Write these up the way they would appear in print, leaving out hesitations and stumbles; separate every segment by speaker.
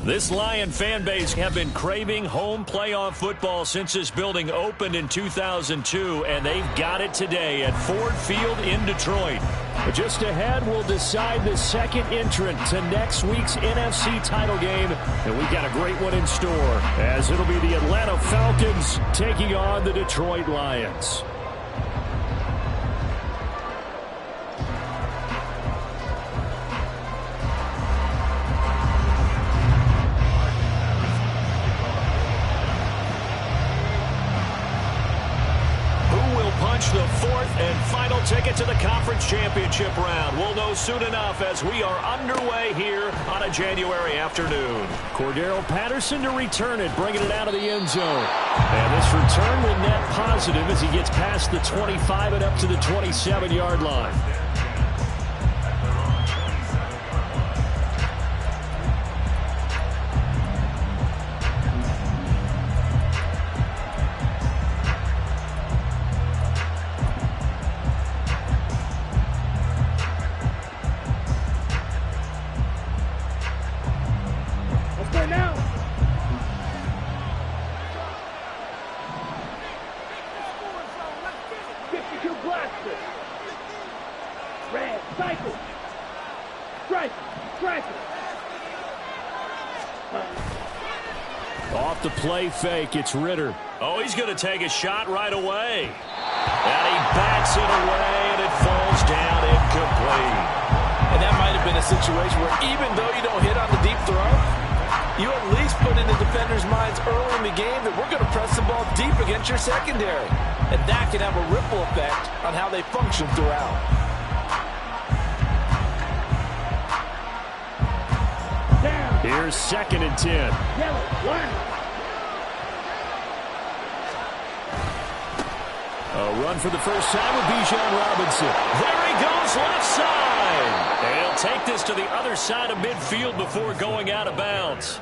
Speaker 1: This Lion fan base have been craving home playoff football since this building opened in 2002, and they've got it today at Ford Field in Detroit. But just ahead, we'll decide the second entrant to next week's NFC title game, and we've got a great one in store, as it'll be the Atlanta Falcons taking on the Detroit Lions. The fourth and final ticket to the conference championship round. We'll know soon enough as we are underway here on a January afternoon. Cordero Patterson to return it, bringing it out of the end zone. And this return will net positive as he gets past the 25 and up to the 27-yard line. Off the play fake, it's Ritter. Oh, he's going to take a shot right away. And he backs it away, and it falls down incomplete.
Speaker 2: And that might have been a situation where even though you don't hit on the deep throw, you at least put in the defenders' minds early in the game that we're going to press the ball deep against your secondary. And that can have a ripple effect on how they function throughout.
Speaker 1: Here's 2nd and 10. A run for the first time with Bijan Robinson. There he goes, left side. And he'll take this to the other side of midfield before going out of bounds.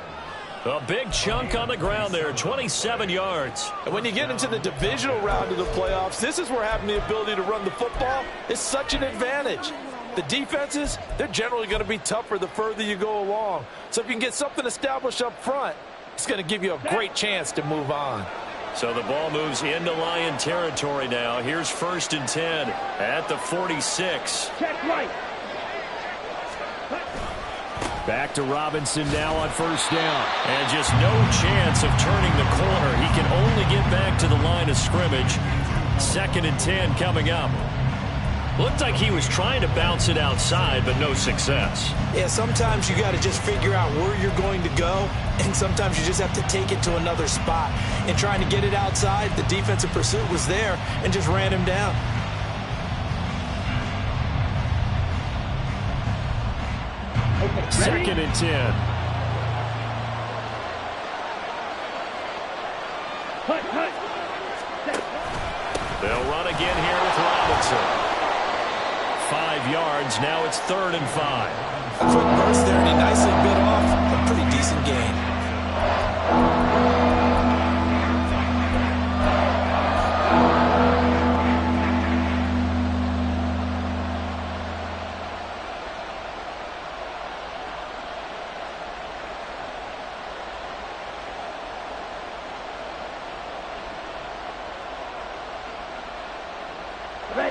Speaker 1: A big chunk on the ground there, 27 yards.
Speaker 2: And when you get into the divisional round of the playoffs, this is where having the ability to run the football is such an advantage. The defenses, they're generally going to be tougher the further you go along. So if you can get something established up front, it's going to give you a great chance to move on.
Speaker 1: So the ball moves into Lion territory now. Here's 1st and 10 at the 46.
Speaker 3: Check right.
Speaker 1: Back to Robinson now on 1st down. And just no chance of turning the corner. He can only get back to the line of scrimmage. 2nd and 10 coming up. Looked like he was trying to bounce it outside, but no success.
Speaker 2: Yeah, sometimes you got to just figure out where you're going to go, and sometimes you just have to take it to another spot. And trying to get it outside, the defensive pursuit was there and just ran him down.
Speaker 1: Okay, 2nd and 10. They'll run again here with Robinson. 5 yards. Now it's 3rd and 5.
Speaker 2: A quick burst there, and he nicely bit off a pretty decent gain.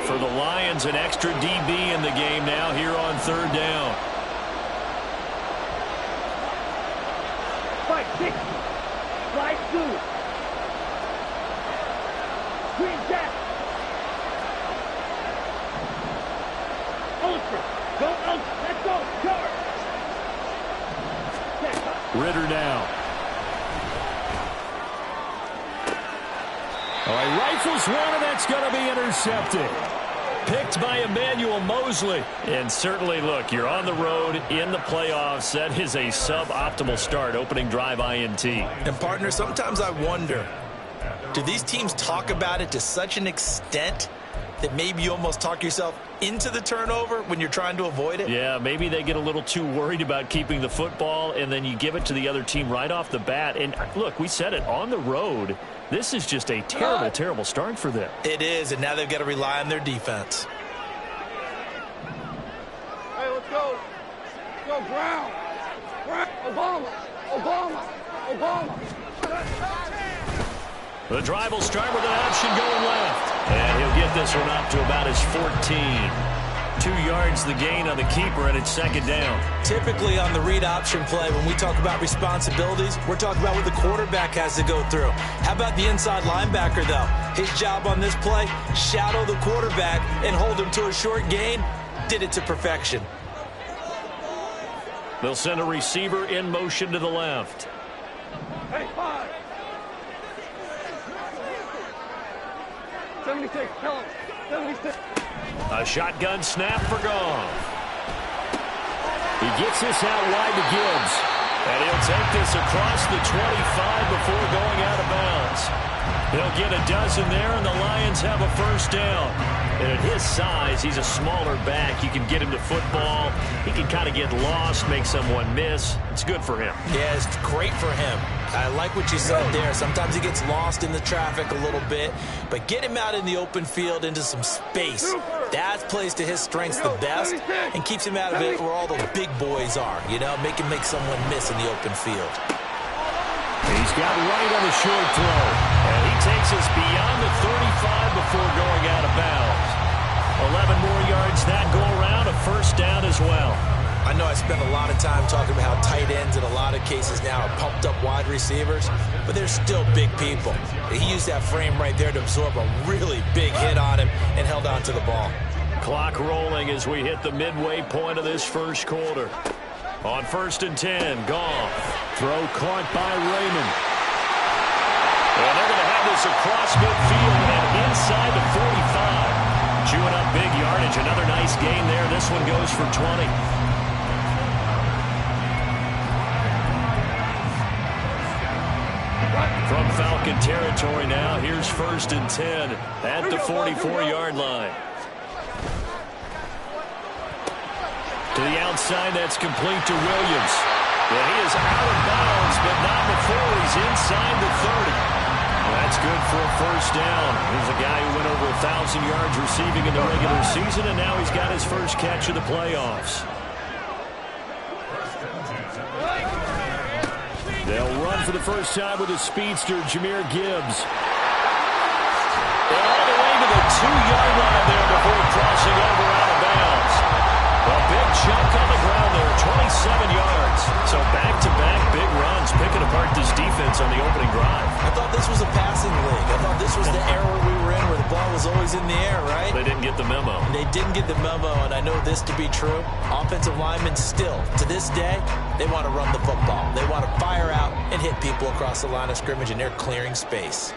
Speaker 1: For the Lions, an extra DB in the game now here on 3rd down.
Speaker 3: 5-6. Slide 2. Green jack. Ultra. Go ultra. Let's go. Charge.
Speaker 1: Ritter now. Oh, he rifles one, and that's going to be intercepted. Picked by Emmanuel Mosley. And certainly, look, you're on the road in the playoffs. That is a suboptimal start, opening drive INT.
Speaker 2: And, partner, sometimes I wonder, do these teams talk about it to such an extent that maybe you almost talk yourself into the turnover when you're trying to avoid it?
Speaker 1: Yeah, maybe they get a little too worried about keeping the football, and then you give it to the other team right off the bat. And, look, we said it, on the road, this is just a terrible, terrible start for them.
Speaker 2: It is, and now they've got to rely on their defense.
Speaker 3: Hey, let's go. Let's go, Brown. Brown, Obama.
Speaker 1: The drive will start with an option going left. And he'll get this one up to about his 14. 2 yards the gain on the keeper, and it's second down.
Speaker 2: Typically on the read option play, when we talk about responsibilities, we're talking about what the quarterback has to go through. How about the inside linebacker, though? His job on this play, shadow the quarterback and hold him to a short gain. Did it to perfection.
Speaker 1: They'll send a receiver in motion to the left.
Speaker 3: Hey, 5. 76, tell him. 76.
Speaker 1: A shotgun snap for Goff. He gets this out wide to Gibbs. And he'll take this across the 25 before going out of bounds. He'll get a dozen there, and the Lions have a first down. And at his size, he's a smaller back. You can get him to football. He can kind of get lost, make someone miss. It's good for him.
Speaker 2: Yeah, it's great for him. I like what you said there. Sometimes he gets lost in the traffic a little bit, but get him out in the open field into some space. That plays to his strengths the best and keeps him out of it where all the big boys are. You know, make him make someone miss in the open field.
Speaker 1: He's got right on the short throw. And he takes us beyond the 35 before going out of bounds. 11 more yards that go around, a first down as well.
Speaker 2: I know I spent a lot of time talking about how tight ends in a lot of cases now are pumped up wide receivers, but they're still big people. He used that frame right there to absorb a really big hit on him and held on to the ball.
Speaker 1: Clock rolling as we hit the midway point of this first quarter. On 1st and 10, Goff. Throw caught by Raymond. And they're going to have this across midfield and inside the 45. Chewing up big yardage. Another nice gain there. This one goes for 20. From Falcon territory now, here's 1st and 10 at the 44-yard line. To the outside, that's complete to Williams. And he is out of bounds, but not before he's inside the 30. That's good for a first down. He's a guy who went over 1,000 yards receiving in the regular season, and now he's got his first catch of the playoffs. They'll run for the first time with a speedster, Jahmyr Gibbs. And all the way to the 2-yard line there before crossing over out of bounds. A big chunk on the ground there, 27 yards. So back-to-back big runs, picking apart this defense on the opening drive.
Speaker 2: I thought this was a passing league. I thought this was the era we were in where the ball was always in the air, right?
Speaker 1: They didn't get the memo.
Speaker 2: They didn't get the memo, and I know this to be true. Offensive linemen still, to this day, they want to run the football. They want to fire out and hit people across the line of scrimmage, and they're clearing space.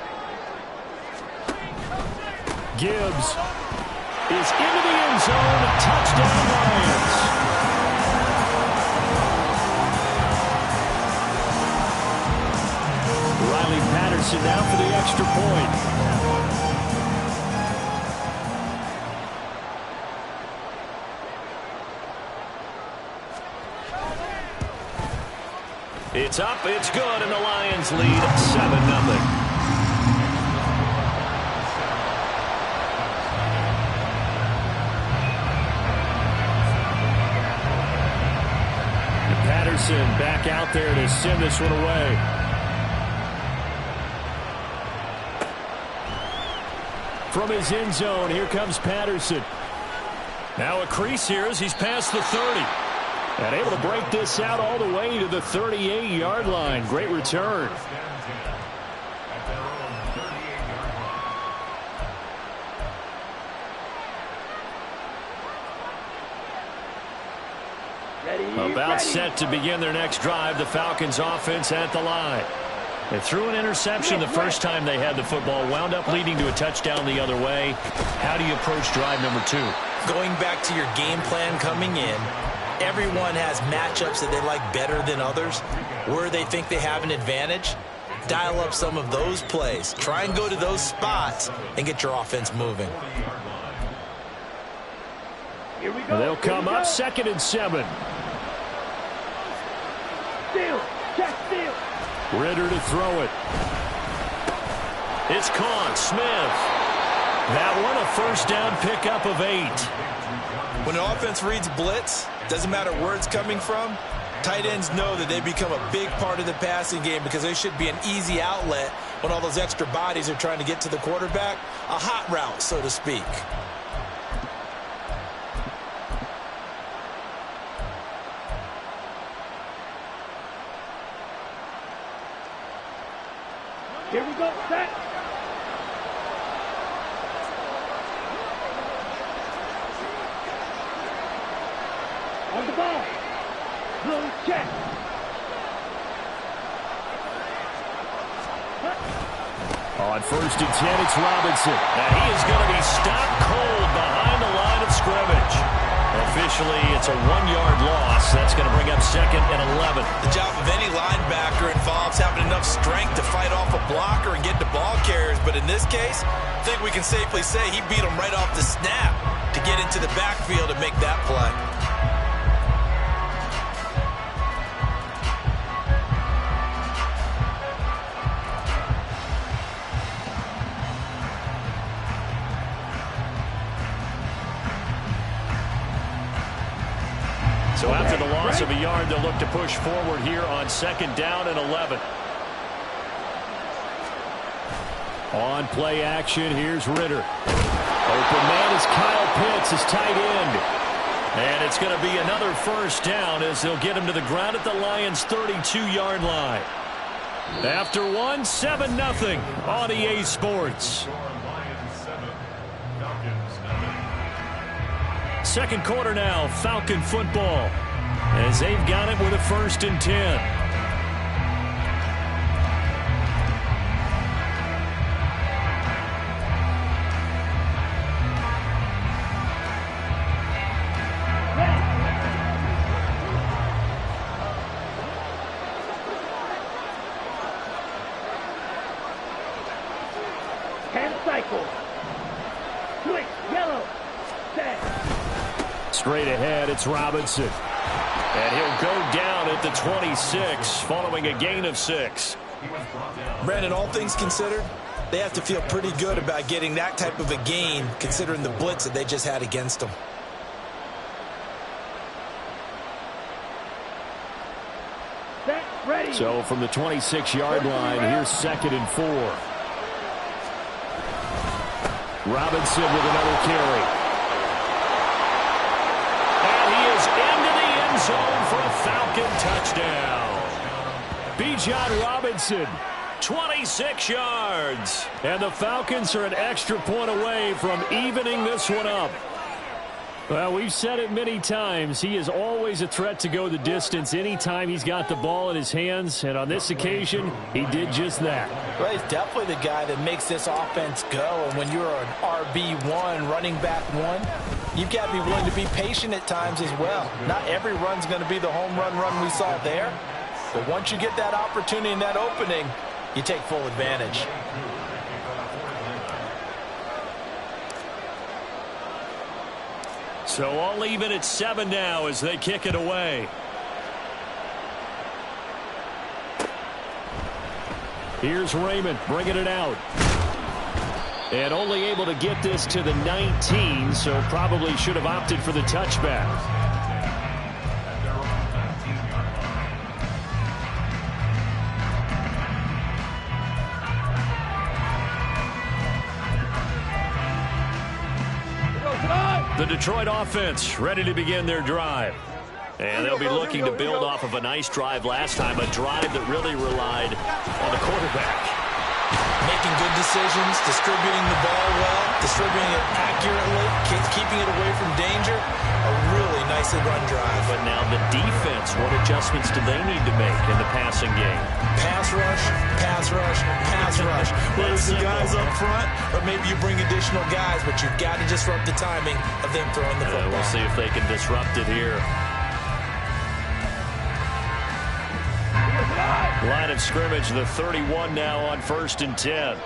Speaker 1: Gibbs is into the end zone. Touchdown, Lions. Riley Patterson now for the extra point. It's up, it's good, and the Lions lead 7-0. Patterson back out there to send this one away. From his end zone, here comes Patterson. Now a crease here as he's past the 30. And able to break this out all the way to the 38-yard line. Great return. About set to begin their next drive. The Falcons offense at the line. They threw an interception the first time they had the football. Wound up leading to a touchdown the other way. How do you approach drive number 2?
Speaker 2: Going back to your game plan coming in, everyone has matchups that they like better than others. Where they think they have an advantage, dial up some of those plays. Try and go to those spots and get your offense moving.
Speaker 1: They'll come up 2nd and 7.
Speaker 3: Steal. Check steal.
Speaker 1: Ritter to throw it. It's caught. Smith. That one a first down pickup of 8.
Speaker 2: When an offense reads blitz, doesn't matter where it's coming from, Tight ends know that they become a big part of the passing game because they should be an easy outlet when all those extra bodies are trying to get to the quarterback. A hot route, so to speak.
Speaker 3: Here we go, set. On the ball. Blue check.
Speaker 1: On 1st and 10, it's Robinson. And he is going to be stopped cold behind the line of scrimmage. Officially, it's a 1-yard loss. That's going to bring up 2nd and 11.
Speaker 2: The job of any linebacker involves having enough strength to fight off a blocker and get to ball carriers. But in this case, I think we can safely say he beat him right off the snap to get into the backfield and make that play.
Speaker 1: So after the loss of a yard, they'll look to push forward here on 2nd down and 11. On play action, here's Ritter. Open man is Kyle Pitts, his tight end. And it's going to be another 1st down as they'll get him to the ground at the Lions' 32-yard line. After one, 7-0 on EA Sports. Second quarter now, Falcon football, as they've got it with a 1st and 10.
Speaker 3: Hand cycle. Switch, yellow. Set.
Speaker 1: Straight ahead, it's Robinson. And he'll go down at the 26 following a gain of 6.
Speaker 2: Brandon, all things considered, they have to feel pretty good about getting that type of a gain considering the blitz that they just had against them.
Speaker 3: Set, ready.
Speaker 1: So from the 26-yard line, here's 2nd and 4. Robinson with another carry. Zone for a Falcon touchdown. Bijan Robinson, 26 yards. And the Falcons are an extra point away from evening this one up. Well, we've said it many times. He is always a threat to go the distance anytime he's got the ball in his hands. And on this occasion, he did just that.
Speaker 2: Well, he's definitely the guy that makes this offense go. And when you're an RB1, running back 1, you've got to be willing to be patient at times as well. Not every run's going to be the home run we saw there. But once you get that opportunity and that opening, you take full advantage.
Speaker 1: So all even at 7 now as they kick it away. Here's Raymond bringing it out. And only able to get this to the 19, so probably should have opted for the touchback. The Detroit offense ready to begin their drive. And they'll be looking to build off of a nice drive last time, a drive that really relied on the quarterback.
Speaker 2: Making good decisions, distributing the ball well, distributing it accurately, keeping it away from danger. A really nicely run drive.
Speaker 1: But now the defense, what adjustments do they need to make in the passing game?
Speaker 2: Pass rush, pass rush, pass rush. Whether it's the guys up front or maybe you bring additional guys, but you've got to disrupt the timing of them throwing the football.
Speaker 1: We'll see if they can disrupt it here. Line of scrimmage, the 31 now on 1st and 10.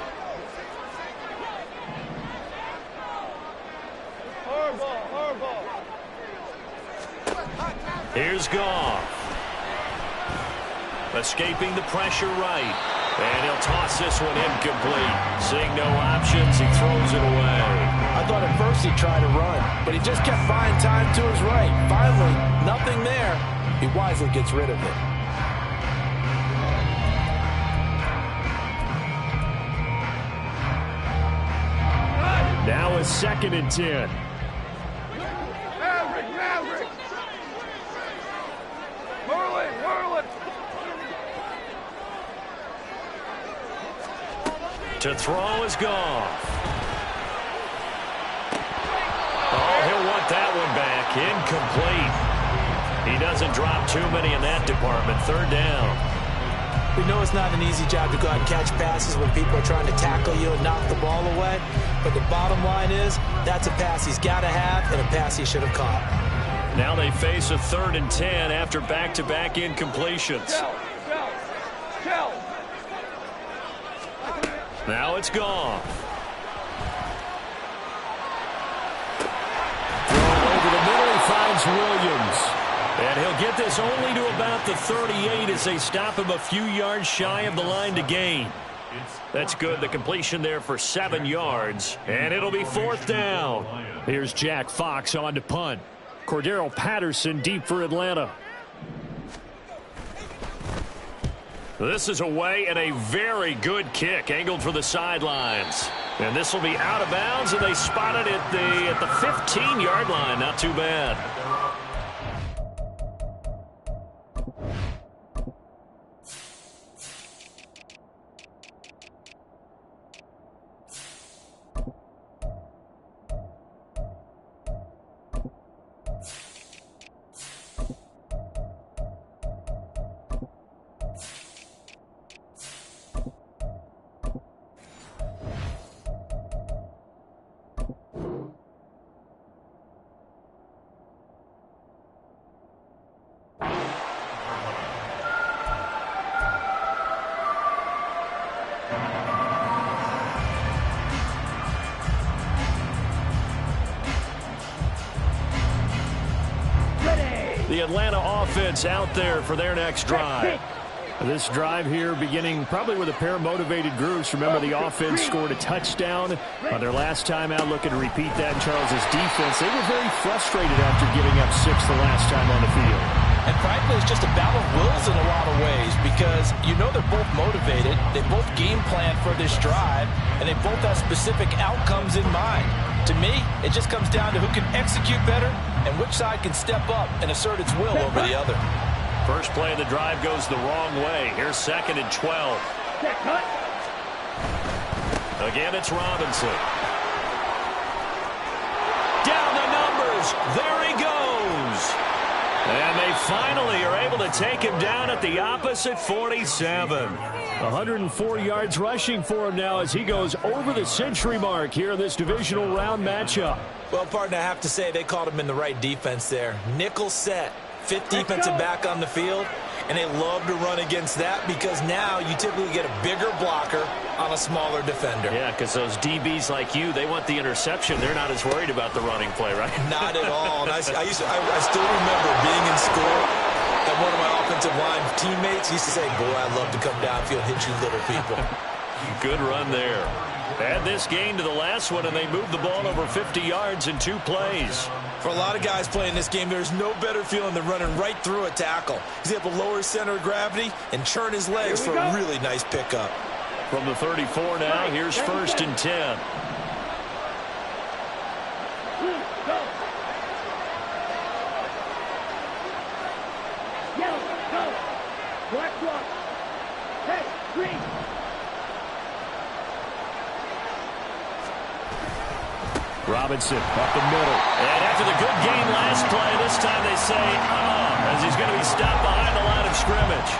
Speaker 1: Here's Goff. Escaping the pressure right. And he'll toss this one incomplete. Seeing no options, he throws it away.
Speaker 2: I thought at first he'd try to run, but he just kept buying time to his right. Finally, nothing there. He wisely gets rid of it.
Speaker 1: Now a 2nd and 10.
Speaker 3: Maverick! Whirl it!
Speaker 1: To throw is gone. Oh, he'll want that one back. Incomplete. He doesn't drop too many in that department. 3rd down.
Speaker 2: We know it's not an easy job to go out and catch passes when people are trying to tackle you and knock the ball away. But the bottom line is, that's a pass he's got to have and a pass he should have caught.
Speaker 1: Now they face a 3rd and 10 after back-to-back incompletions.
Speaker 3: Tell.
Speaker 1: Now it's gone. Throw over the middle, he finds Williams. And he'll get this only to about the 38 as they stop him a few yards shy of the line to gain. That's good. The completion there for 7 yards. And it'll be 4th down. Here's Jack Fox on to punt. Cordero Patterson deep for Atlanta. This is away and a very good kick angled for the sidelines. And this will be out of bounds, and they spot it at the 15-yard line. Not too bad. The Atlanta offense out there for their next drive. This drive here beginning probably with a pair of motivated groups. Remember, the offense scored a touchdown on their last time out, looking to repeat that in Charles's defense. They were very frustrated after giving up 6 the last time on the field.
Speaker 2: And frankly, it's just a battle of wills in a lot of ways because you know they're both motivated, they both game plan for this drive, and they both have specific outcomes in mind. To me, it just comes down to who can execute better and which side can step up and assert its will over the other.
Speaker 1: First play of the drive goes the wrong way. Here's 2nd and 12. Again, it's Robinson. Down the numbers. There he goes. And they finally are able to take him down at the opposite 47. 104 yards rushing for him now as he goes over the century mark here in this divisional round matchup.
Speaker 2: Well, partner, I have to say they called him in the right defense there. Nickel set, 5th defensive back on the field, and they love to run against that because now you typically get a bigger blocker on a smaller defender.
Speaker 1: Yeah, because those DBs like you, they want the interception. They're not as worried about the running play, right?
Speaker 2: Not at all. And I still remember being in school, and one of my offensive line teammates used to say, boy, I'd love to come downfield, hit you little people.
Speaker 1: Good run there. Add this gain to the last one, and they moved the ball over 50 yards in 2 plays.
Speaker 2: For a lot of guys playing this game, there's no better feeling than running right through a tackle. He's able to lower his center of gravity and churn his legs for a really nice pickup.
Speaker 1: From the 34 now, here's 1st and 10.
Speaker 3: Black block. Hey, green.
Speaker 1: Robinson up the middle. And after the good game last play, this time they say, as he's going to be stopped behind the line of scrimmage.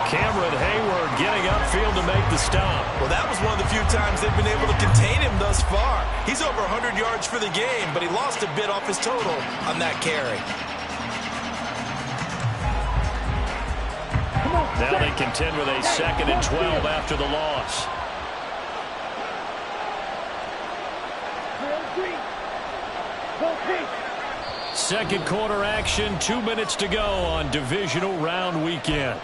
Speaker 1: Cameron Hayward getting upfield to make the stop.
Speaker 2: Well, that was one of the few times they've been able to contain him thus far. He's over 100 yards for the game, but he lost a bit off his total on that carry.
Speaker 1: Now they contend with a 2nd and 12 after the loss. Second quarter action, 2 minutes to go on divisional round weekend.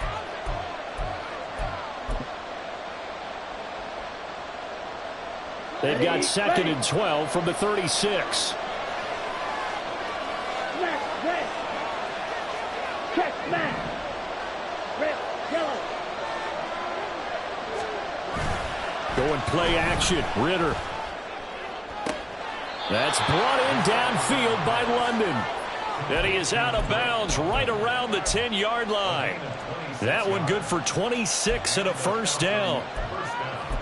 Speaker 1: They've got 2nd and 12 from the 36.
Speaker 3: Red. Check, man. Red, yellow.
Speaker 1: Going play action. Ritter. That's brought in downfield by London. And he is out of bounds right around the 10-yard line. That one good for 26 and a first down.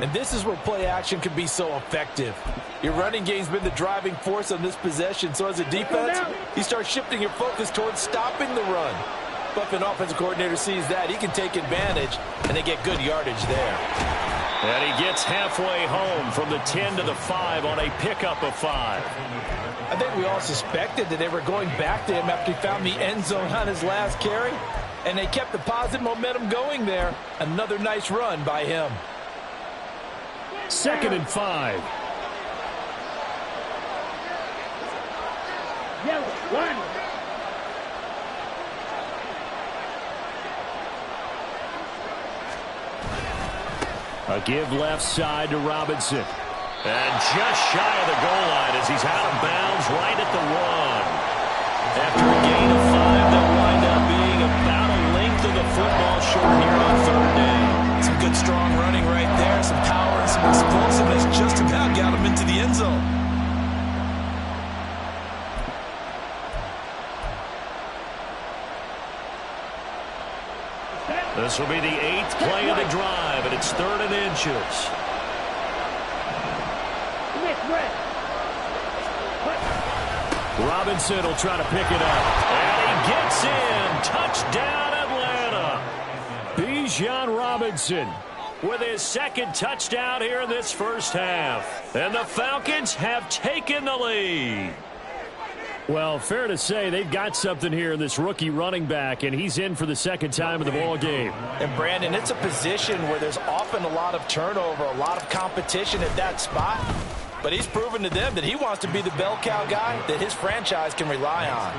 Speaker 2: And this is where play action can be so effective. Your running game's been the driving force on this possession, so as a defense, you start shifting your focus towards stopping the run. But if an offensive coordinator sees that, he can take advantage, and they get good yardage there.
Speaker 1: And he gets halfway home from the 10 to the 5 on a pickup of 5.
Speaker 2: I think we all suspected that they were going back to him after he found the end zone on his last carry, and they kept the positive momentum going there. Another nice run by him.
Speaker 1: 2nd and 5.
Speaker 3: Yellow, one.
Speaker 1: A give left side to Robinson. And just shy of the goal line as he's out of bounds right at the 1. After a gain of 5, they'll wind up being about a length of the football short here on 3rd down.
Speaker 2: Some good strong running right there, some power and some explosiveness just about got him into the end zone.
Speaker 1: This will be the 8th play of the drive, and it's 3rd and inches. Robinson will try to pick it up. And he gets in. Touchdown, Atlanta. Bijan Robinson with his 2nd touchdown here in this first half. And the Falcons have taken the lead. Well, fair to say they've got something here in this rookie running back, and he's in for the 2nd time in the ball game.
Speaker 2: And, Brandon, it's a position where there's often a lot of turnover, a lot of competition at that spot. But he's proven to them that he wants to be the bell cow guy that his franchise can rely on.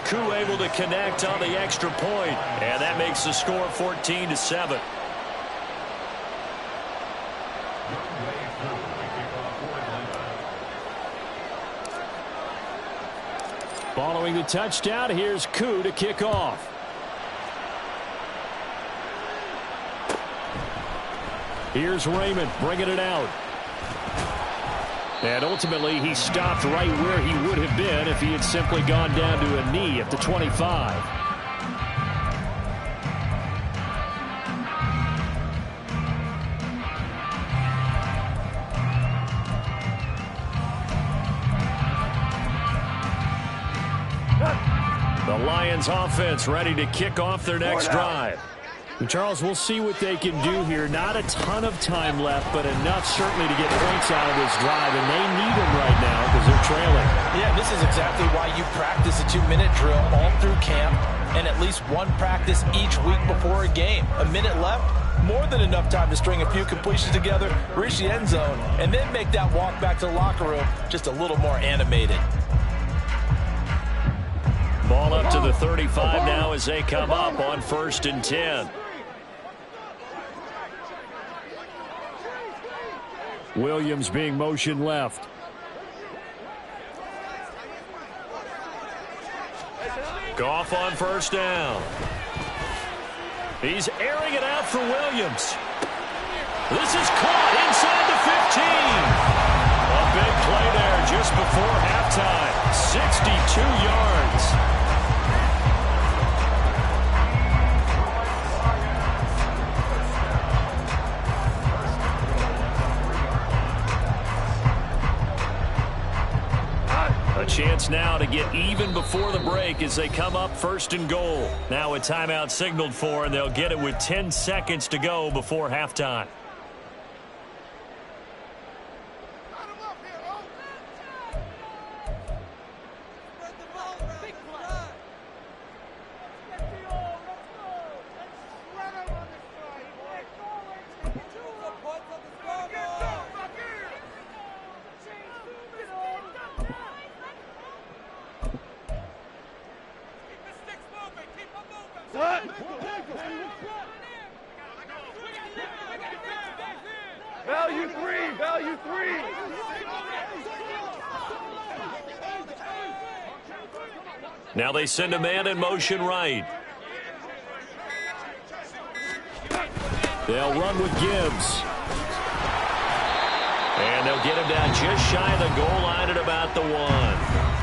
Speaker 1: Koo able to connect on the extra point, and that makes the score 14-7. Following the touchdown, here's Koo to kick off. Here's Raymond bringing it out. And ultimately, he stopped right where he would have been if he had simply gone down to a knee at the 25. The Lions offense ready to kick off their next drive. And Charles, we'll see what they can do here. Not a ton of time left, but enough certainly to get points out of this drive, and they need them right now because they're trailing.
Speaker 2: Yeah, this is exactly why you practice a 2-minute drill all through camp and at least one practice each week before a game. A minute left, more than enough time to string a few completions together, reach the end zone, and then make that walk back to the locker room just a little more animated.
Speaker 1: Ball up to the 35 now as they come up on 1st and 10. Williams being motion left. Goff on 1st down. He's airing it out for Williams. This is caught inside the 15. A big play there just before halftime. 62 yards. A chance now to get even before the break as they come up 1st and goal. Now a timeout signaled for, and they'll get it with 10 seconds to go before halftime.
Speaker 3: Value three. Value three.
Speaker 1: Now they send a man in motion right. They'll run with Gibbs. And they'll get him down just shy of the goal line at about the 1.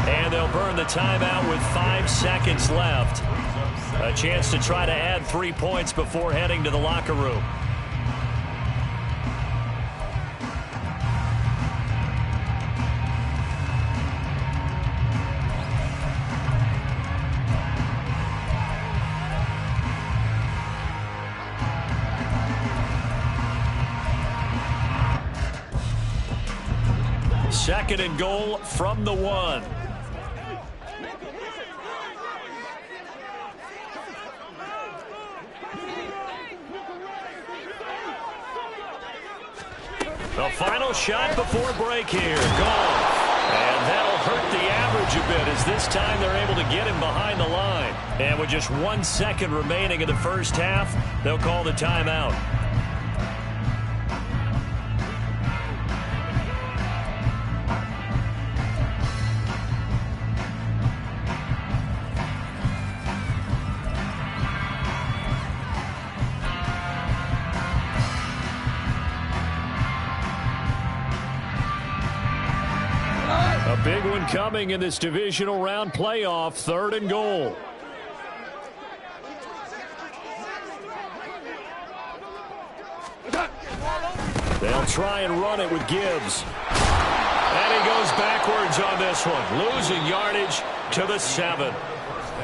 Speaker 1: And they'll burn the timeout with 5 seconds left. A chance to try to add 3 points before heading to the locker room. Second and goal from the 1. The final shot before break here. Gone. And that'll hurt the average a bit as this time they're able to get him behind the line. And with just 1 second remaining in the first half, they'll call the timeout. A big one coming in this divisional round playoff, 3rd and goal. They'll try and run it with Gibbs. And he goes backwards on this one, losing yardage to the 7.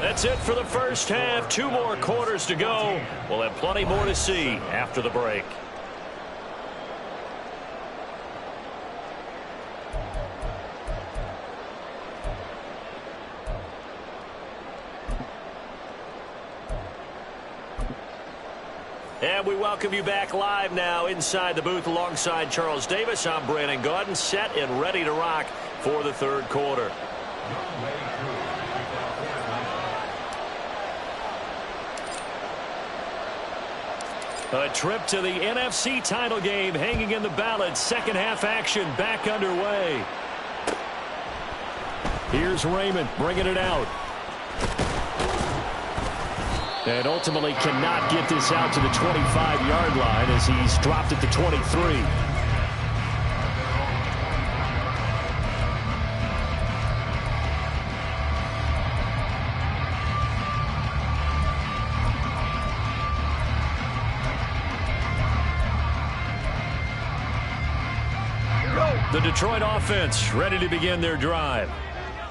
Speaker 1: That's it for the first half. 2 more quarters to go. We'll have plenty more to see after the break. And we welcome you back live now inside the booth alongside Charles Davis. I'm Brandon Gaudin, set and ready to rock for the 3rd quarter. A trip to the NFC title game hanging in the balance. Second half action back underway. Here's Raymond bringing it out. And ultimately cannot get this out to the 25-yard line as he's dropped at the 23. The Detroit offense ready to begin their drive.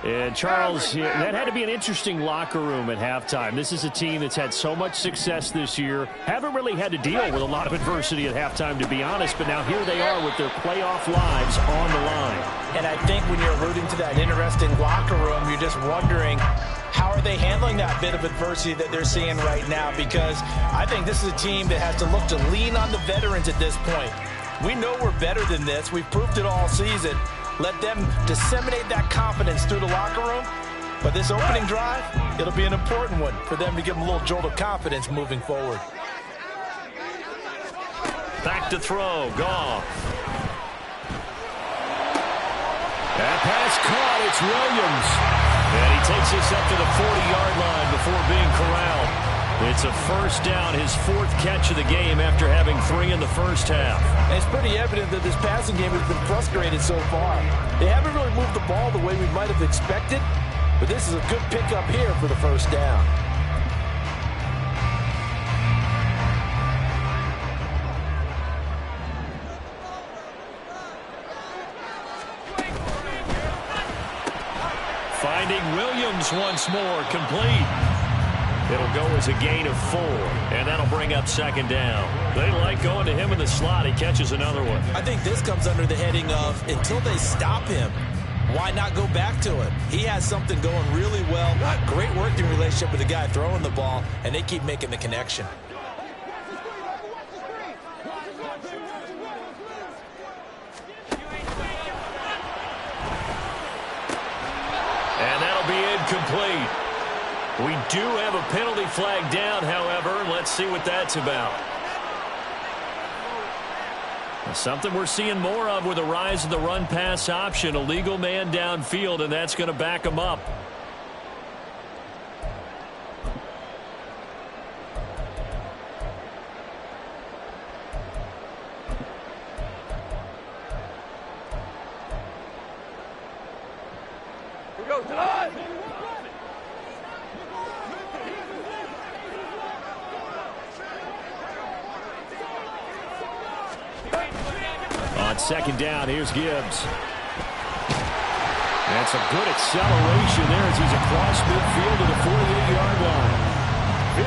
Speaker 1: And Charles, that had to be an interesting locker room at halftime. This is a team that's had so much success this year. Haven't really had to deal with a lot of adversity at halftime, to be honest. But now here they are with their playoff lives on the line.
Speaker 2: And I think when you're alluding to that interesting locker room, you're just wondering, how are they handling that bit of adversity that they're seeing right now? Because I think this is a team that has to look to lean on the veterans at this point. We know we're better than this. We've proved it all season. Let them disseminate that confidence through the locker room. But this opening drive, it'll be an important one for them to give them a little jolt of confidence moving forward.
Speaker 1: Back to throw. Goff. That pass caught. It's Williams. And he takes this up to the 40-yard line before being corralled. It's a first down, his 4th catch of the game after having 3 in the first half.
Speaker 2: And it's pretty evident that this passing game has been frustrated so far. They haven't really moved the ball the way we might have expected, but this is a good pickup here for the first down.
Speaker 1: Finding Williams once more, complete. It'll go as a gain of 4, and that'll bring up 2nd down. They like going to him in the slot. He catches another one.
Speaker 2: I think this comes under the heading of, until they stop him, why not go back to it? He has something going really well. Great working relationship with the guy throwing the ball, and they keep making the connection.
Speaker 1: And that'll be incomplete. We do have a penalty flag down, however. Let's see what that's about. Something we're seeing more of with the rise of the run-pass option. A legal man downfield, and that's going to back him up.
Speaker 3: Here we go, Todd!
Speaker 1: On second down, here's Gibbs. That's a good acceleration there as he's across midfield to the 48-yard line.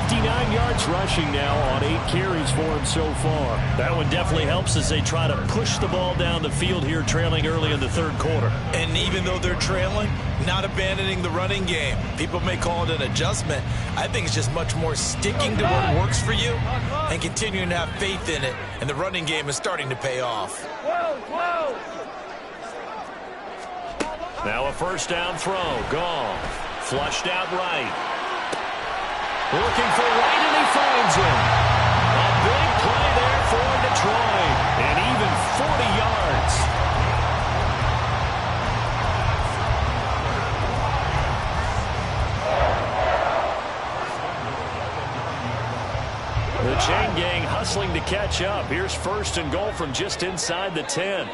Speaker 1: 59 yards rushing now on 8 carries for him so far. That one definitely helps as they try to push the ball down the field here, trailing early in the third quarter.
Speaker 2: And even though they're trailing, not abandoning the running game. People may call it an adjustment. I think it's just much more sticking to what works for you and continuing to have faith in it. And the running game is starting to pay off.
Speaker 1: Now a first down throw. Gone. Flushed out right. Looking for right, and he finds him. A big play there for Detroit. And even 40 yards. The chain gang hustling to catch up. Here's first and goal from just inside the 10.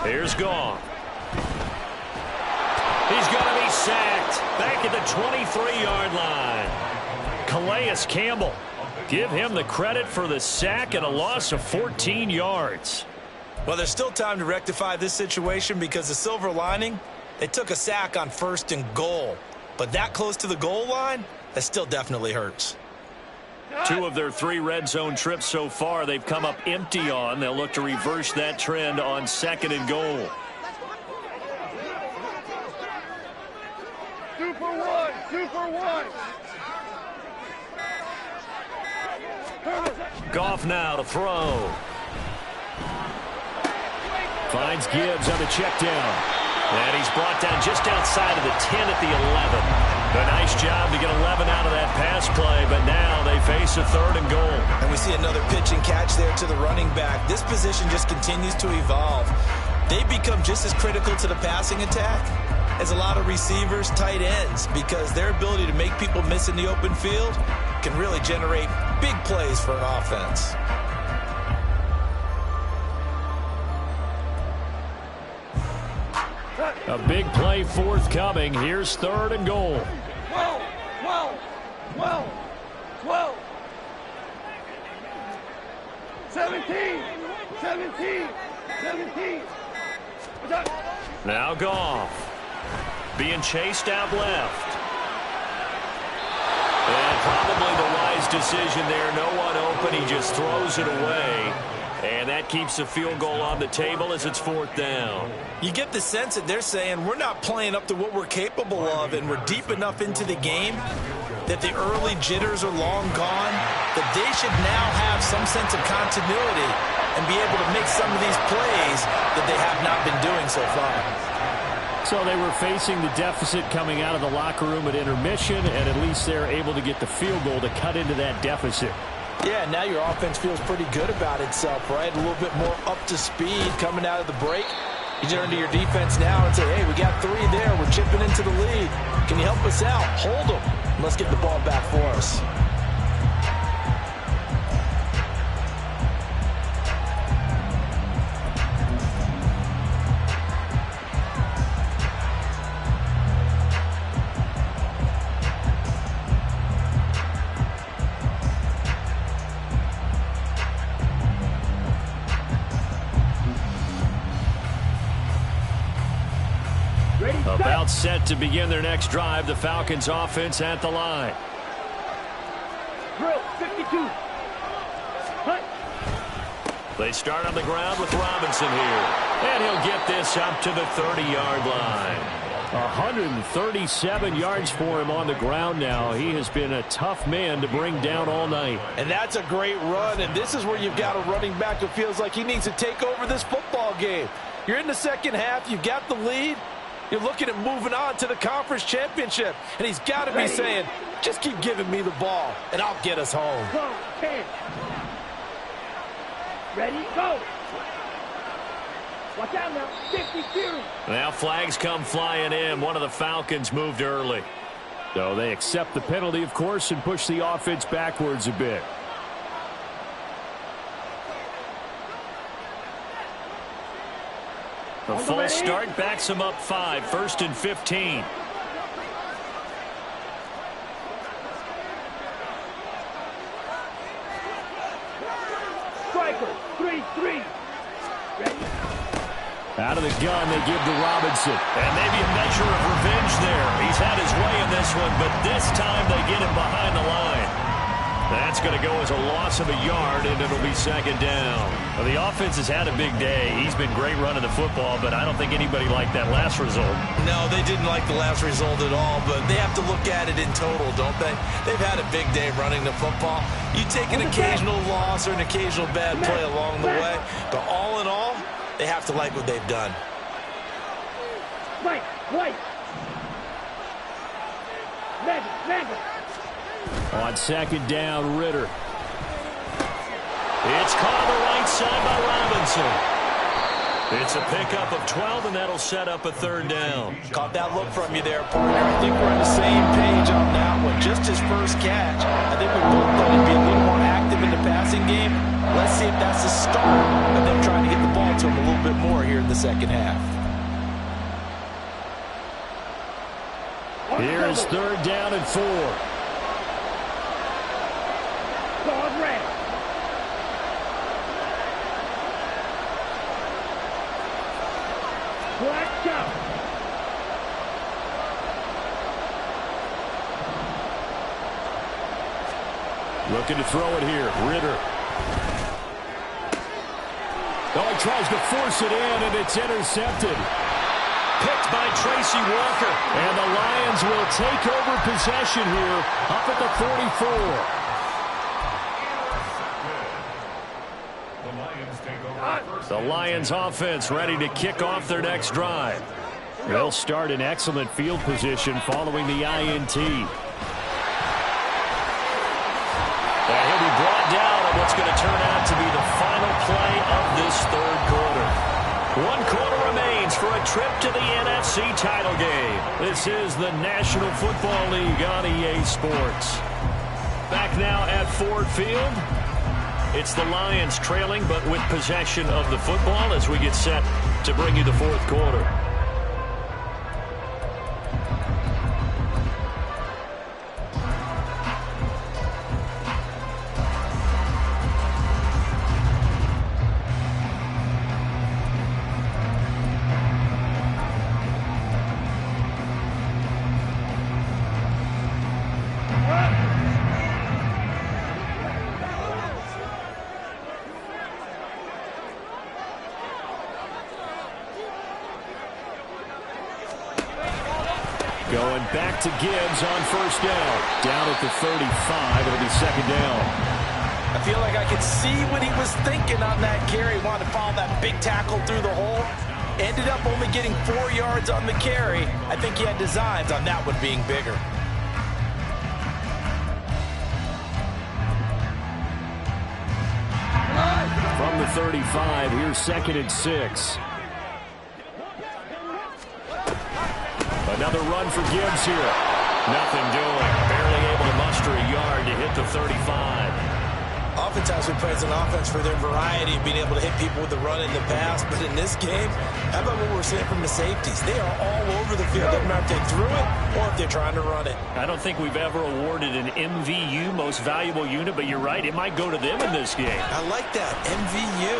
Speaker 1: Here's Goff. He's going to be sacked back at the 23-yard line. Calais Campbell. Give him the credit for the sack and a loss of 14 yards.
Speaker 2: Well, there's still time to rectify this situation because the silver lining, they took a sack on first and goal. But that close to the goal line, that still definitely hurts.
Speaker 1: 2 of their 3 red zone trips so far they've come up empty on. They'll look to reverse that trend on second and goal.
Speaker 3: Super one.
Speaker 1: Goff now to throw. Finds Gibbs on the check down. And he's brought down just outside of the 10 at the 11. A nice job to get 11 out of that pass play, but now they face a third and goal.
Speaker 2: And we see another pitch and catch there to the running back. This position just continues to evolve. They become just as critical to the passing attack as a lot of receivers, tight ends, because their ability to make people miss in the open field can really generate big plays for an offense.
Speaker 1: A big play forthcoming. Here's third and goal.
Speaker 3: 12. 17.
Speaker 1: Now Goff. Being chased out left. And probably the wise decision there. No one open. He just throws it away. And that keeps the field goal on the table as it's fourth down.
Speaker 2: You get the sense that they're saying we're not playing up to what we're capable of, and we're deep enough into the game that the early jitters are long gone, that they should now have some sense of continuity and be able to make some of these plays that they have not been doing so far.
Speaker 1: So they were facing the deficit coming out of the locker room at intermission, and at least they're able to get the field goal to cut into that deficit.
Speaker 2: Yeah, now your offense feels pretty good about itself, right? A little bit more up to speed coming out of the break. You turn to your defense now and say, hey, we got 3 there. We're chipping into the lead. Can you help us out? Hold them. Let's get the ball back for us.
Speaker 1: About set to begin their next drive. The Falcons offense at the line.
Speaker 3: Drill, 52.
Speaker 1: They start on the ground with Robinson here. And he'll get this up to the 30-yard line. 137 yards for him on the ground now. He has been a tough man to bring down all night.
Speaker 2: And that's a great run, and this is where you've got a running back who feels like he needs to take over this football game. You're in the second half, you've got the lead. You're looking at moving on to the conference championship. And he's got to be saying, just keep giving me the ball, and I'll get us home.
Speaker 3: Go, 10. Ready, go. Watch out now, 52.
Speaker 1: Now flags come flying in. One of the Falcons moved early.
Speaker 4: So they accept the penalty, of course, and push the offense backwards a bit.
Speaker 1: A full start backs them up 5, 1st and 15.
Speaker 3: Striker, 3-3. Ready?
Speaker 1: Out of the gun, they give to Robinson. And maybe a measure of revenge there. He's had his way in this one, but this time they get him behind the line. That's going to go as a loss of a yard, and it'll be 2nd down. Well, the offense has had a big day. He's been great running the football, but I don't think anybody liked that last result.
Speaker 2: No, they didn't like the last result at all, but they have to look at it in total, don't they? They've had a big day running the football. You take an occasional loss or an occasional bad play along the way, but all in all, they have to like what they've done.
Speaker 3: Mike, White. Mega.
Speaker 1: On 2nd down, Ritter. It's caught on the right side by Robinson. It's a pickup of 12, and that'll set up a 3rd down.
Speaker 2: Caught that look from you there, partner. I think we're on the same page on that one. Just his first catch. I think we both thought he'd be a little more active in the passing game. Let's see if that's the start of them trying to get the ball to him a little bit more here in the 2nd half.
Speaker 1: Here's 3rd down and 4.
Speaker 3: Dog red. Black out.
Speaker 1: Looking to throw it here. Ritter. Oh, he tries to force it in, and it's intercepted. Picked by Tracy Walker. And the Lions will take over possession here up at the 44. The Lions offense ready to kick off their next drive. They'll start in excellent field position following the INT. And he'll be brought down on what's going to turn out to be the final play of this 3rd quarter. 1 quarter remains for a trip to the NFC title game. This is the National Football League on EA Sports. Back now at Ford Field. It's the Lions trailing, but with possession of the football as we get set to bring you the 4th quarter. Going back to Gibbs on 1st down. Down at the 35. It'll be 2nd down.
Speaker 2: I feel like I could see what he was thinking on that carry. Wanted to follow that big tackle through the hole. Ended up only getting 4 yards on the carry. I think he had designs on that one being bigger.
Speaker 1: From the 35, here's 2nd and 6. Another run for Gibbs here. Nothing doing. Barely able to muster a yard to hit the 35.
Speaker 2: Oftentimes we praise an offense for their variety of being able to hit people with the run in the pass. But in this game, how about what we're seeing from the safeties? They are all over the field. Doesn't matter if they threw it or if they're trying to run it.
Speaker 1: I don't think we've ever awarded an MVU, most valuable unit, but you're right. It might go to them in this game.
Speaker 2: I like that. MVU.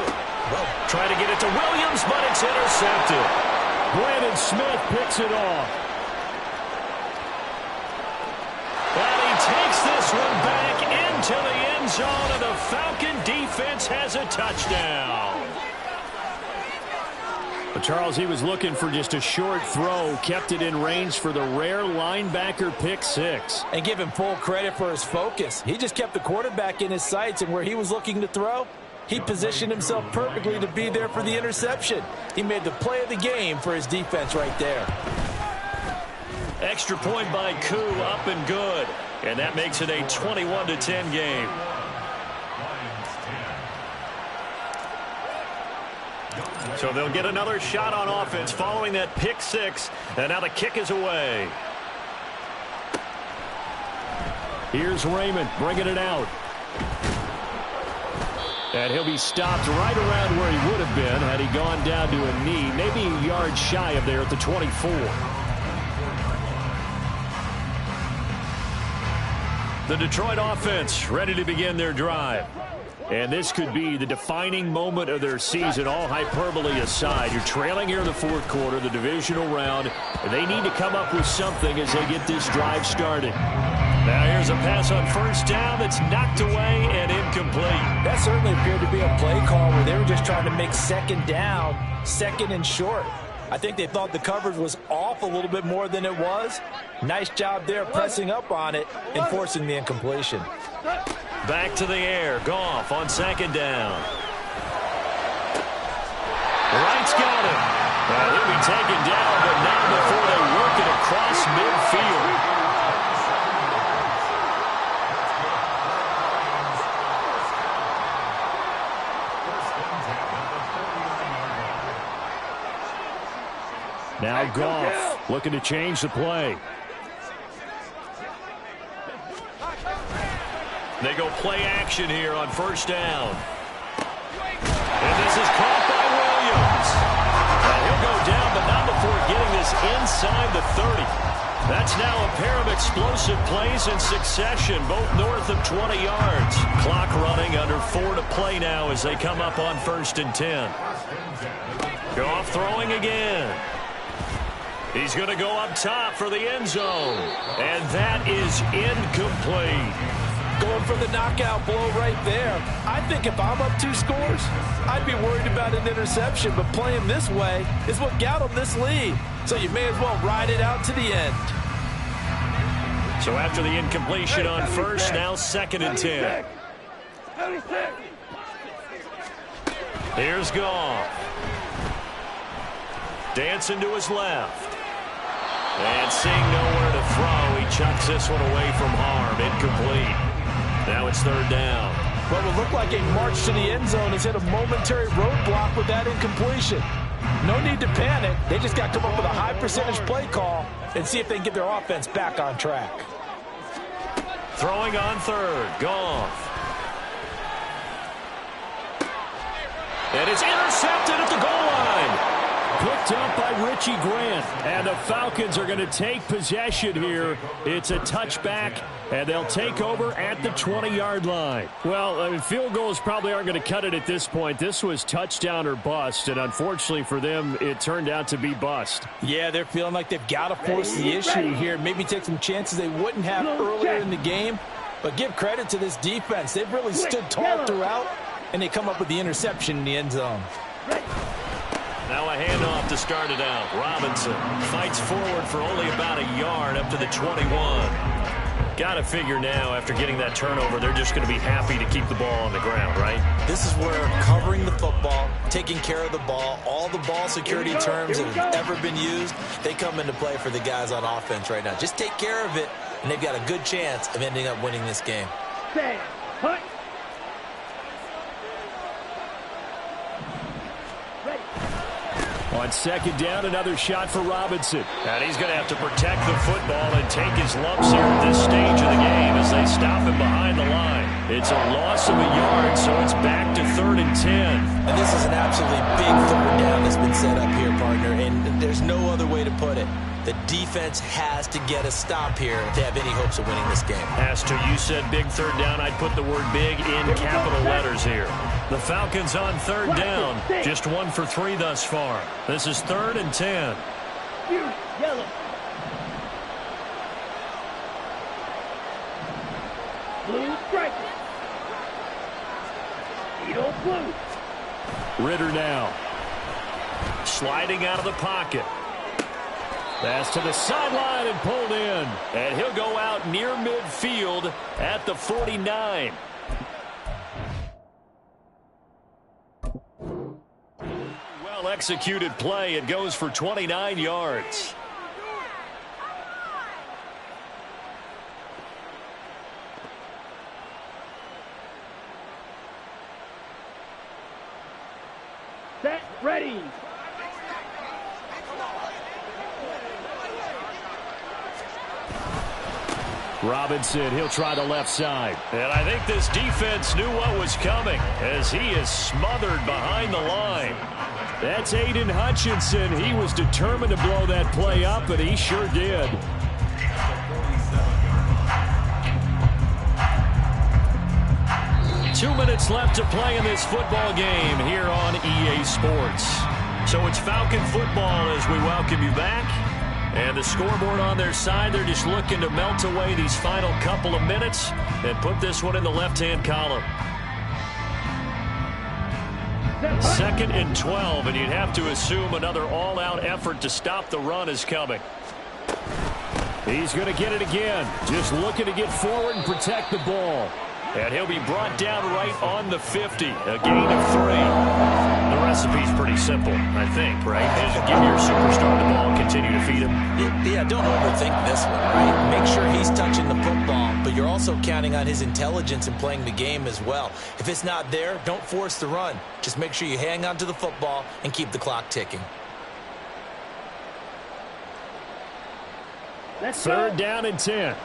Speaker 2: Well,
Speaker 1: trying to get it to Williams, but it's intercepted. Brandon Smith picks it off. And he takes this one back into the end zone, and the Falcon defense has a touchdown. But Charles, he was looking for just a short throw, kept it in range for the rare linebacker pick 6.
Speaker 2: And give him full credit for his focus. He just kept the quarterback in his sights, and where he was looking to throw, he positioned himself perfectly to be there for the interception. He made the play of the game for his defense right there.
Speaker 1: Extra point by Koo, up and good. And that makes it a 21-10 game. So they'll get another shot on offense following that pick six. And now the kick is away. Here's Raymond bringing it out. And he'll be stopped right around where he would have been had he gone down to a knee, maybe a yard shy of there at the 24. The Detroit offense ready to begin their drive. And this could be the defining moment of their season, all hyperbole aside. You're trailing here in the fourth quarter, the divisional round, and they need to come up with something as they get this drive started. Now here's a pass on first down that's knocked away and incomplete.
Speaker 2: That certainly appeared to be a play call where they were just trying to make second down, second and short. I think they thought the coverage was off a little bit more than it was. Nice job there pressing up on it and forcing the incompletion.
Speaker 1: Back to the air. Goff on second down. Wright's got him. He'll be taken down, but not before they work it across midfield. Now Goff looking to change the play. They go play action here on first down. And this is caught by Williams. He'll go down, but not before getting this inside the 30. That's now a pair of explosive plays in succession, both north of 20 yards. Clock running, under 4 to play now as they come up on 1st and 10. Goff throwing again. He's going to go up top for the end zone. And that is incomplete.
Speaker 2: Going for the knockout blow right there. I think if I'm up 2 scores, I'd be worried about an interception, but playing this way is what got them this lead. So you may as well ride it out to the end.
Speaker 1: So after the incompletion on first, now 2nd and 10. Here's Goff. Dancing to his left. And seeing nowhere to throw, he chucks this one away from harm. Incomplete. Now it's 3rd down.
Speaker 2: What would look like a march to the end zone has hit a momentary roadblock with that incompletion. No need to panic. They just got to come up with a high percentage play call and see if they can get their offense back on track.
Speaker 1: Throwing on 3rd. Goff. And it's intercepted at the goal line. Picked up by Richie Grant. And the Falcons are going to take possession here. It's a touchback, and they'll take over at the 20-yard line. Well, I mean, field goals probably aren't going to cut it at this point. This was touchdown or bust, and unfortunately for them, it turned out to be bust.
Speaker 2: Yeah, they're feeling like they've got to force the issue here. Maybe take some chances they wouldn't have earlier in the game. But give credit to this defense. They've really stood tall throughout, and they come up with the interception in the end zone.
Speaker 1: Now a handoff to start it out. Robinson fights forward for only about a yard up to the 21. Got to figure now, after getting that turnover, they're just going to be happy to keep the ball on the ground, right?
Speaker 2: This is where covering the football, taking care of the ball, all the ball security terms that have ever been used, they come into play for the guys on offense right now. Just take care of it, and they've got a good chance of ending up winning this game.
Speaker 1: On 2nd down, another shot for Robinson. And he's going to have to protect the football and take his lumps here at this stage of the game as they stop him behind the line. It's a loss of a yard, so it's back to 3rd and 10.
Speaker 2: And this is an absolutely big 3rd down that's been set up here, partner, and there's no other way to put it. The defense has to get a stop here if they have any hopes of winning this game.
Speaker 1: Has to. You said big 3rd down. I'd put the word big in capital letters here. The Falcons on 3rd down. Just 1 for 3 thus far. This is 3rd and 10.
Speaker 3: Yellow. Blue striker. Edo blue.
Speaker 1: Ritter now. Sliding out of the pocket. Pass to the sideline and pulled in. And he'll go out near midfield at the 49. Well executed play. It goes for 29 yards.
Speaker 4: Robinson, he'll try the left side.
Speaker 1: And I think this defense knew what was coming as he is smothered behind the line.
Speaker 4: That's Aiden Hutchinson. He was determined to blow that play up, and he sure did.
Speaker 1: Two minutes left to play in this football game here on EA Sports. So it's Falcon football as we welcome you back. And the scoreboard on their side, they're just looking to melt away these final couple of minutes and put this one in the left-hand column. 2nd and 12, and you'd have to assume another all-out effort to stop the run is coming.
Speaker 4: He's going to get it again. Just looking to get forward and protect the ball.
Speaker 1: And he'll be brought down right on the 50, a gain of 3. The recipe's pretty simple, I think, right? Just give your superstar the ball and continue to feed him.
Speaker 2: Yeah, don't overthink this one, right? Make sure he's touching the football, but you're also counting on his intelligence in playing the game as well. If it's not there, don't force the run. Just make sure you hang on to the football and keep the clock ticking.
Speaker 4: Third down and 10.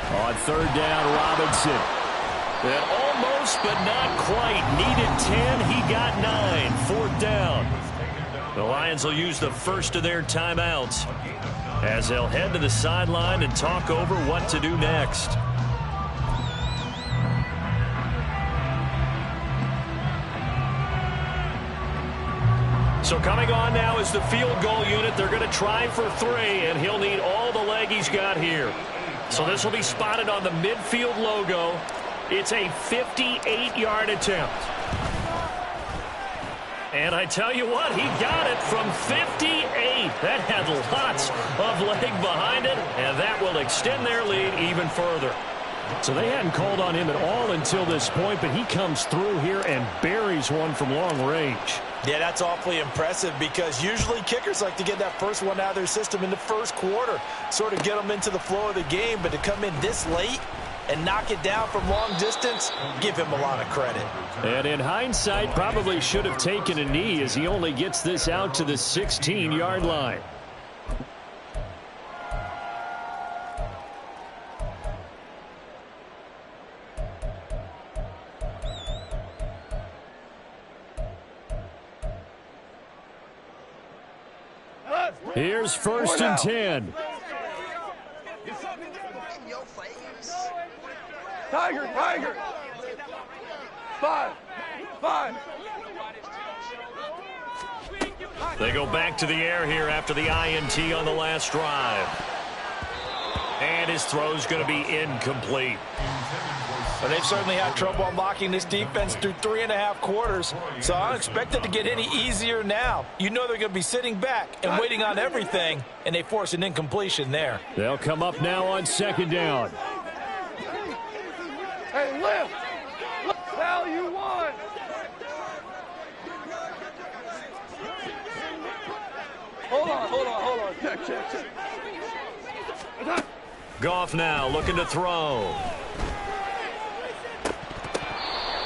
Speaker 4: On third down, Robinson.
Speaker 1: And almost, but not quite. Needed 10, he got 9. 4th down. The Lions will use the first of their timeouts as they'll head to the sideline and talk over what to do next. So coming on now is the field goal unit. They're going to try for 3, and he'll need all the leg he's got here. So this will be spotted on the midfield logo. It's a 58-yard attempt. And I tell you what, he got it from 58. That had lots of leg behind it, and that will extend their lead even further.
Speaker 4: So they hadn't called on him at all until this point, but he comes through here and buries one from long range.
Speaker 2: Yeah, that's awfully impressive because usually kickers like to get that first one out of their system in the first quarter, sort of get them into the flow of the game, but to come in this late and knock it down from long distance, give him a lot of credit.
Speaker 4: And in hindsight, probably should have taken a knee as he only gets this out to the 16-yard line. Here's 1st and 10.
Speaker 3: Tiger. 5.
Speaker 1: They go back to the air here after the INT on the last drive. And his throw's going to be incomplete.
Speaker 2: But they've certainly had trouble unlocking this defense through 3.5 quarters, so I don't expect it to get any easier now. You know they're going to be sitting back and waiting on everything, and they force an incompletion there.
Speaker 4: They'll come up now on 2nd down.
Speaker 3: Hey, lift. Pal, you won. Hold on. Check.
Speaker 1: Goff now looking to throw.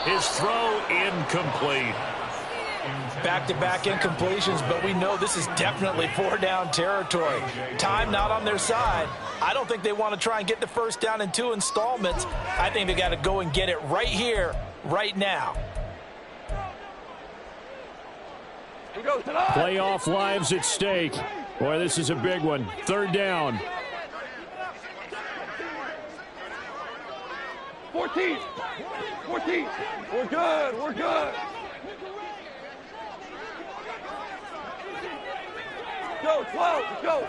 Speaker 1: His throw incomplete.
Speaker 2: Back-to-back incompletions, but we know this is definitely 4-down territory. Time not on their side. I don't think they want to try and get the first down in 2 installments. I think they got to go and get it right here, right now.
Speaker 4: Playoff lives at stake. Boy, this is a big one. 3rd down.
Speaker 3: 14. We're good. Go, 12. Let's go.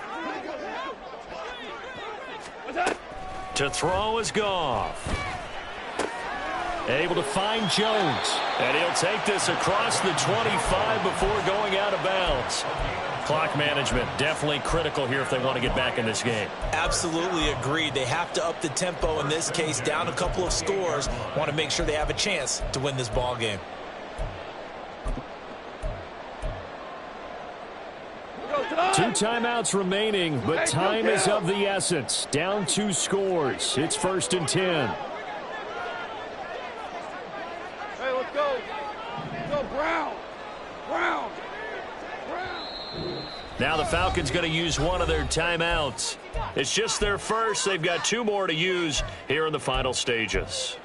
Speaker 3: What's that?
Speaker 1: To throw is Goff.
Speaker 4: Able to find Jones.
Speaker 1: And he'll take this across the 25 before going out of bounds. Clock management definitely critical here if they want to get back in this game.
Speaker 2: Absolutely agreed. They have to up the tempo in this case, down a couple of scores. Want to make sure they have a chance to win this ball game.
Speaker 4: 2 timeouts remaining, but time is of the essence. Down 2 scores. It's 1st and 10.
Speaker 3: Hey, let's go. Let's go, Brown. Brown. Brown.
Speaker 1: Now the Falcons going to use one of their timeouts. It's just their first. They've got 2 more to use here in the final stages.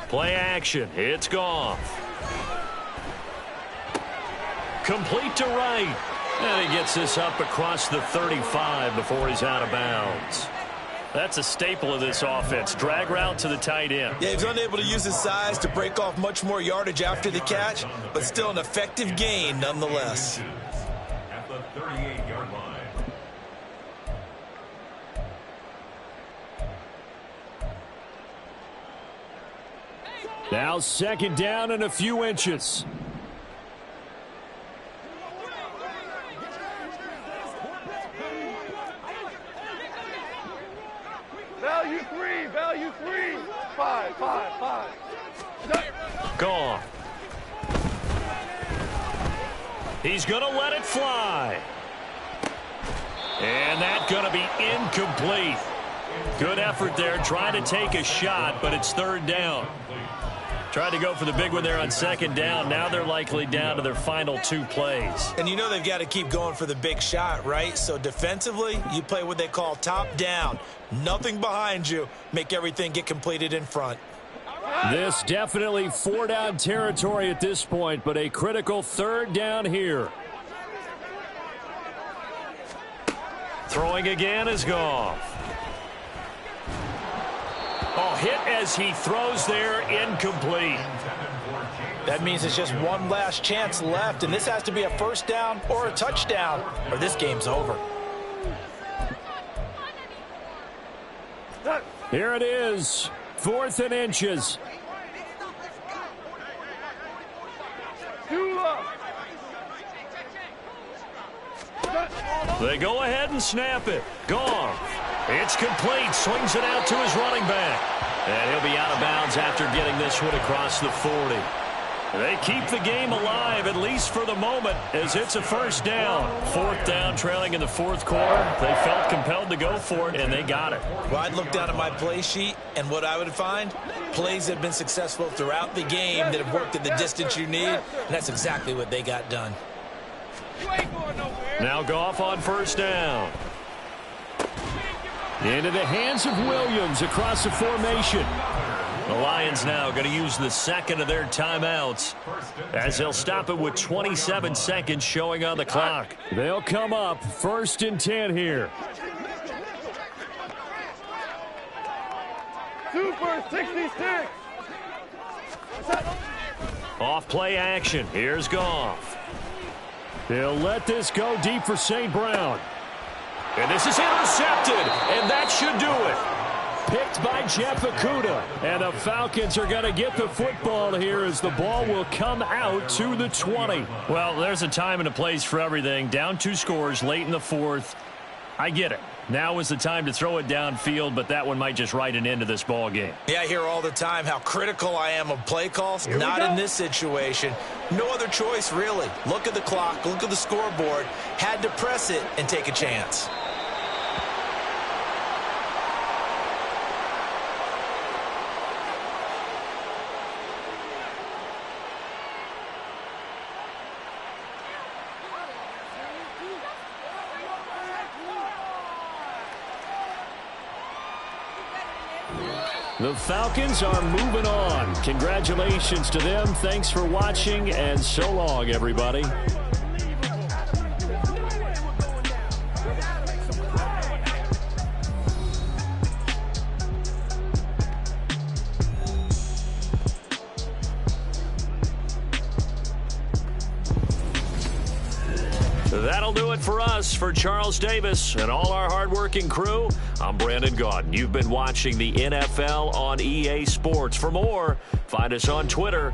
Speaker 1: Play action. It's Goff. Complete to right. And he gets this up across the 35 before he's out of bounds. That's a staple of this offense. Drag route to the tight end.
Speaker 2: Yeah, he's unable to use his size to break off much more yardage after the catch, but still an effective gain nonetheless.
Speaker 5: At the 38-yard line.
Speaker 4: Now 2nd down and a few inches.
Speaker 3: Value 3. Value 3. 5.
Speaker 1: Gone. He's going to let it fly. And that's going to be incomplete. Good effort there, trying to take a shot, but it's 3rd down. Tried to go for the big one there on 2nd down. Now they're likely down to their final 2 plays.
Speaker 2: And you know they've got to keep going for the big shot, right? So defensively, you play what they call top down. Nothing behind you. Make everything get completed in front.
Speaker 4: This definitely 4-down territory at this point, but a critical 3rd down here.
Speaker 1: Throwing again is Goff. Oh, hit as he throws there, incomplete.
Speaker 2: That means it's just one last chance left, and this has to be a 1st down or a touchdown, or this game's over.
Speaker 4: Here it is, 4th and inches.
Speaker 1: They go ahead and snap it. Gone. It's complete. Swings it out to his running back. And he'll be out of bounds after getting this one across the 40. They keep the game alive, at least for the moment, as it's a 1st down. 4th down, trailing in the 4th quarter. They felt compelled to go for it, and they got it.
Speaker 2: Well, I'd look down at my play sheet, and what I would find, plays that have been successful throughout the game that have worked at the distance you need, and that's exactly what they got done.
Speaker 1: Now Goff on 1st down.
Speaker 4: Into the hands of Williams across the formation.
Speaker 1: The Lions now going to use the 2nd of their timeouts as they'll stop it with 27 seconds showing on the clock.
Speaker 4: They'll come up 1st and 10 here.
Speaker 3: Super 66.
Speaker 1: Off play action. Here's Goff.
Speaker 4: They'll let this go deep for St. Brown.
Speaker 1: And this is intercepted, and that should do it.
Speaker 4: Picked by Jeff Okudah. And the Falcons are going to get the football here as the ball will come out to the 20.
Speaker 1: Well, there's a time and a place for everything. Down 2 scores late in the 4th. I get it. Now is the time to throw it downfield, but that one might just write an end to this ball game.
Speaker 2: Yeah, I hear all the time how critical I am of play calls. Not in this situation. No other choice, really. Look at the clock, look at the scoreboard. Had to press it and take a chance.
Speaker 4: The Falcons are moving on. Congratulations to them. Thanks for watching, and so long, everybody.
Speaker 1: That'll do it for us. For Charles Davis and all our hardworking crew, I'm Brandon Gaudin. You've been watching the NFL on EA Sports. For more, find us on Twitter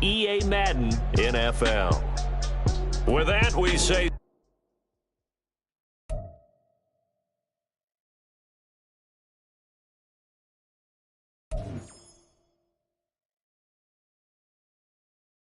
Speaker 1: @EA Madden NFL. With that, we say